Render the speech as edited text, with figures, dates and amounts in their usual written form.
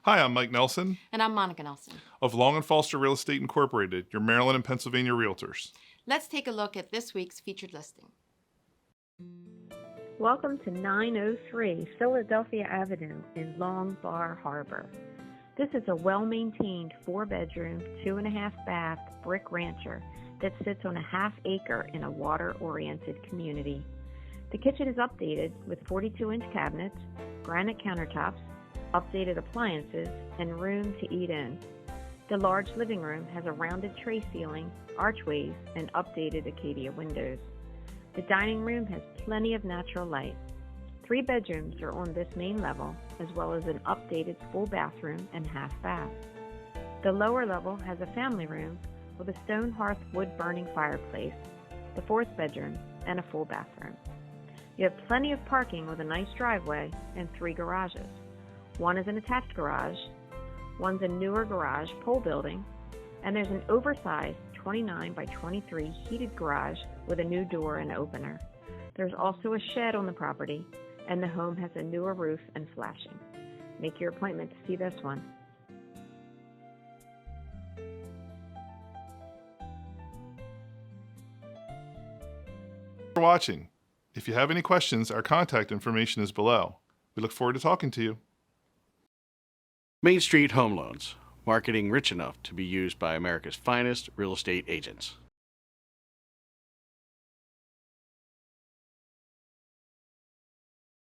Hi, I'm Mike Nelson And I'm Monica Nelson. of Long and Foster Real Estate Incorporated, your Maryland and Pennsylvania realtors. Let's take a look at this week's featured listing. Welcome to 903 Philadelphia Avenue in Long Bar Harbor. This is a well-maintained 4-bedroom, 2.5-bath brick rancher that sits on a half-acre in a water-oriented community. The kitchen is updated with 42-inch cabinets, granite countertops, updated appliances, and room to eat in. The large living room has a rounded tray ceiling, archways, and updated Acadia windows. The dining room has plenty of natural light. 3 bedrooms are on this main level, as well as an updated full bathroom and half bath. The lower level has a family room with a stone hearth wood-burning fireplace, the 4th bedroom, and a full bathroom. You have plenty of parking with a nice driveway and 3 garages. One is an attached garage, one's a newer garage pole building, and there's an oversized 29 by 23 heated garage with a new door and opener. There's also a shed on the property, and the home has a newer roof and flashing. Make your appointment to see this one. Thanks for watching. If you have any questions, our contact information is below. We look forward to talking to you. Main Street Home Loans, marketing rich enough to be used by America's finest real estate agents.